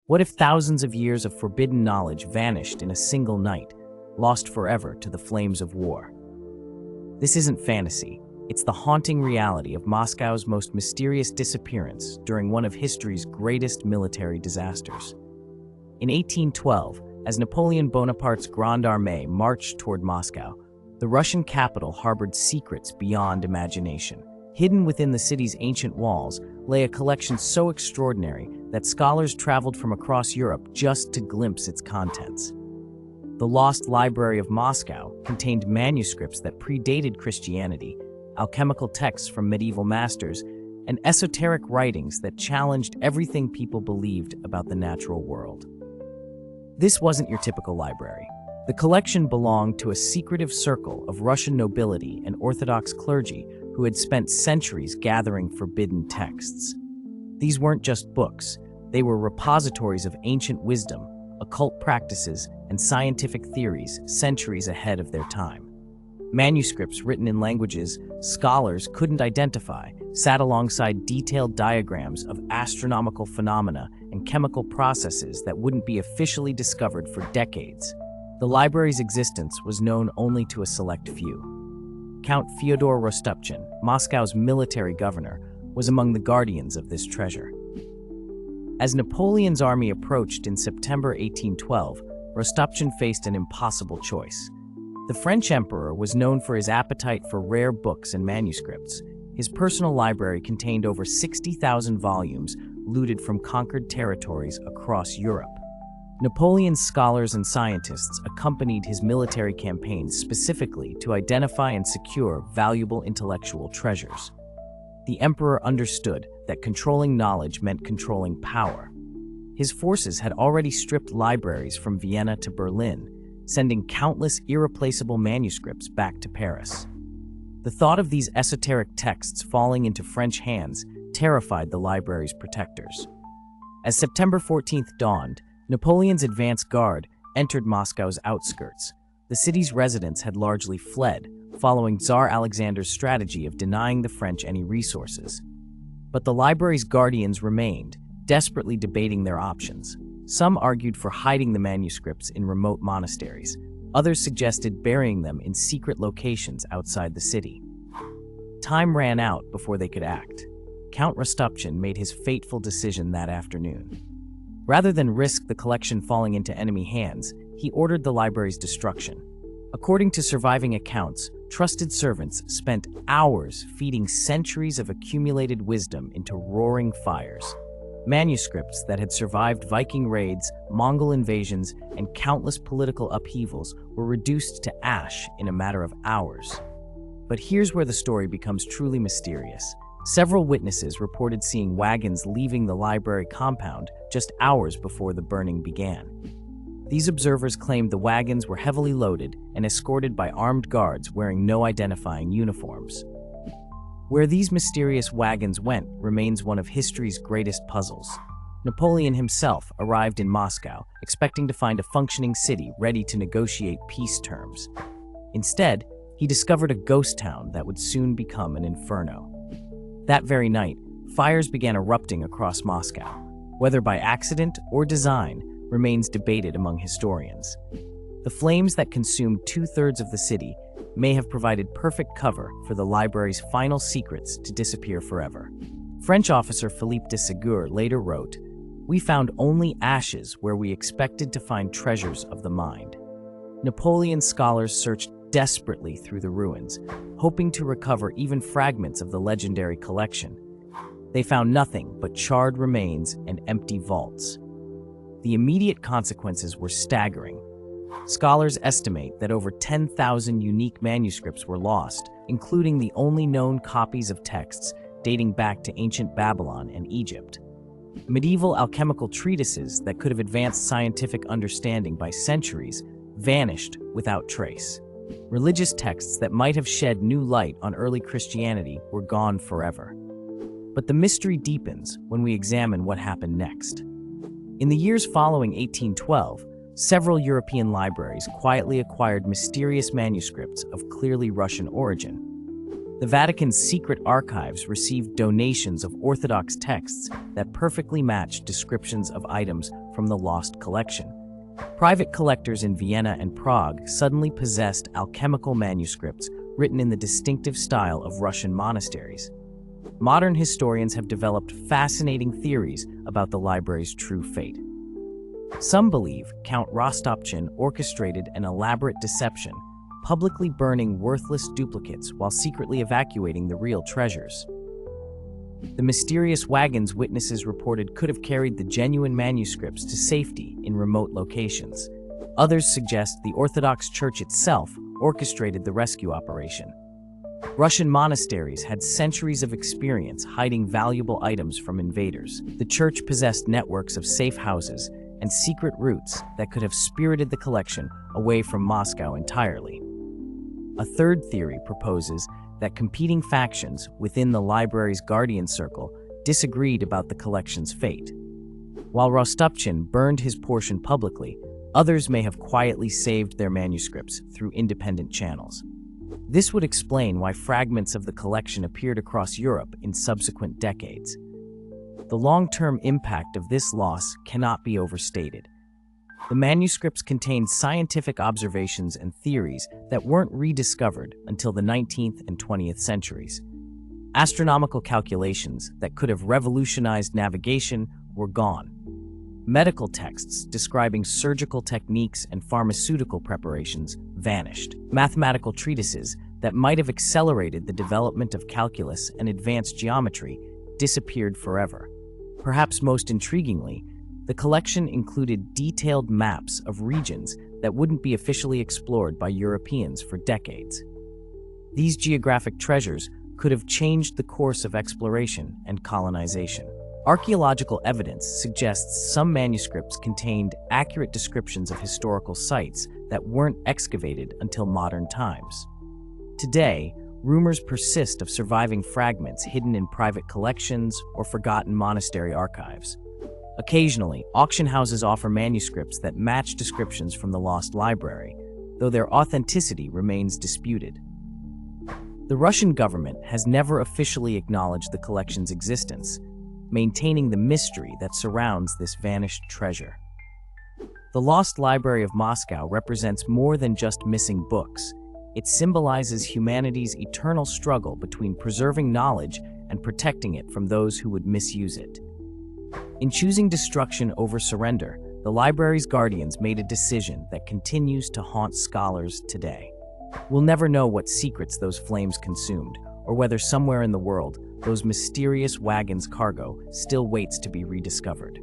What if thousands of years of forbidden knowledge vanished in a single night, lost forever to the flames of war? This isn't fantasy. It's the haunting reality of Moscow's most mysterious disappearance during one of history's greatest military disasters. In 1812, as Napoleon Bonaparte's Grande Armée marched toward Moscow, the Russian capital harbored secrets beyond imagination. Hidden within the city's ancient walls lay a collection so extraordinary that scholars traveled from across Europe just to glimpse its contents. The Lost Library of Moscow contained manuscripts that predated Christianity, alchemical texts from medieval masters, and esoteric writings that challenged everything people believed about the natural world. This wasn't your typical library. The collection belonged to a secretive circle of Russian nobility and Orthodox clergy who had spent centuries gathering forbidden texts. These weren't just books, they were repositories of ancient wisdom, occult practices, and scientific theories centuries ahead of their time. Manuscripts written in languages scholars couldn't identify sat alongside detailed diagrams of astronomical phenomena and chemical processes that wouldn't be officially discovered for decades. The library's existence was known only to a select few. Count Fyodor Rostopchin, Moscow's military governor, was among the guardians of this treasure. As Napoleon's army approached in September 1812, Rostopchin faced an impossible choice. The French emperor was known for his appetite for rare books and manuscripts. His personal library contained over 60,000 volumes looted from conquered territories across Europe. Napoleon's scholars and scientists accompanied his military campaigns specifically to identify and secure valuable intellectual treasures. The emperor understood that controlling knowledge meant controlling power. His forces had already stripped libraries from Vienna to Berlin, sending countless irreplaceable manuscripts back to Paris. The thought of these esoteric texts falling into French hands terrified the library's protectors. As September 14th dawned, Napoleon's advance guard entered Moscow's outskirts. The city's residents had largely fled, following Tsar Alexander's strategy of denying the French any resources. But the library's guardians remained, desperately debating their options. Some argued for hiding the manuscripts in remote monasteries. Others suggested burying them in secret locations outside the city. Time ran out before they could act. Count Rostopchin made his fateful decision that afternoon. Rather than risk the collection falling into enemy hands, he ordered the library's destruction. According to surviving accounts, trusted servants spent hours feeding centuries of accumulated wisdom into roaring fires. Manuscripts that had survived Viking raids, Mongol invasions, and countless political upheavals were reduced to ash in a matter of hours. But here's where the story becomes truly mysterious. Several witnesses reported seeing wagons leaving the library compound just hours before the burning began. These observers claimed the wagons were heavily loaded and escorted by armed guards wearing no identifying uniforms. Where these mysterious wagons went remains one of history's greatest puzzles. Napoleon himself arrived in Moscow, expecting to find a functioning city ready to negotiate peace terms. Instead, he discovered a ghost town that would soon become an inferno. That very night, fires began erupting across Moscow. Whether by accident or design remains debated among historians. The flames that consumed 2/3 of the city may have provided perfect cover for the library's final secrets to disappear forever. French officer Philippe de Ségur later wrote, "We found only ashes where we expected to find treasures of the mind." Napoleon's scholars searched desperately through the ruins, hoping to recover even fragments of the legendary collection. They found nothing but charred remains and empty vaults. The immediate consequences were staggering. Scholars estimate that over 10,000 unique manuscripts were lost, including the only known copies of texts dating back to ancient Babylon and Egypt. Medieval alchemical treatises that could have advanced scientific understanding by centuries vanished without trace. Religious texts that might have shed new light on early Christianity were gone forever. But the mystery deepens when we examine what happened next. In the years following 1812, several European libraries quietly acquired mysterious manuscripts of clearly Russian origin. The Vatican's secret archives received donations of Orthodox texts that perfectly matched descriptions of items from the lost collection. Private collectors in Vienna and Prague suddenly possessed alchemical manuscripts written in the distinctive style of Russian monasteries. Modern historians have developed fascinating theories about the library's true fate. Some believe Count Rostopchin orchestrated an elaborate deception, publicly burning worthless duplicates while secretly evacuating the real treasures. The mysterious wagons witnesses reported could have carried the genuine manuscripts to safety in remote locations. Others suggest the Orthodox Church itself orchestrated the rescue operation. Russian monasteries had centuries of experience hiding valuable items from invaders. The church possessed networks of safe houses and secret routes that could have spirited the collection away from Moscow entirely. A third theory proposes that competing factions within the library's guardian circle disagreed about the collection's fate. While Rostopchin burned his portion publicly, others may have quietly saved their manuscripts through independent channels. This would explain why fragments of the collection appeared across Europe in subsequent decades. The long-term impact of this loss cannot be overstated. The manuscripts contained scientific observations and theories that weren't rediscovered until the 19th and 20th centuries. Astronomical calculations that could have revolutionized navigation were gone. Medical texts describing surgical techniques and pharmaceutical preparations vanished. Mathematical treatises that might have accelerated the development of calculus and advanced geometry disappeared forever. Perhaps most intriguingly, the collection included detailed maps of regions that wouldn't be officially explored by Europeans for decades. These geographic treasures could have changed the course of exploration and colonization. Archaeological evidence suggests some manuscripts contained accurate descriptions of historical sites that weren't excavated until modern times. Today, rumors persist of surviving fragments hidden in private collections or forgotten monastery archives. Occasionally, auction houses offer manuscripts that match descriptions from the lost library, though their authenticity remains disputed. The Russian government has never officially acknowledged the collection's existence, maintaining the mystery that surrounds this vanished treasure. The Lost Library of Moscow represents more than just missing books. It symbolizes humanity's eternal struggle between preserving knowledge and protecting it from those who would misuse it. In choosing destruction over surrender, the library's guardians made a decision that continues to haunt scholars today. We'll never know what secrets those flames consumed, or whether somewhere in the world, those mysterious wagons' cargo still waits to be rediscovered.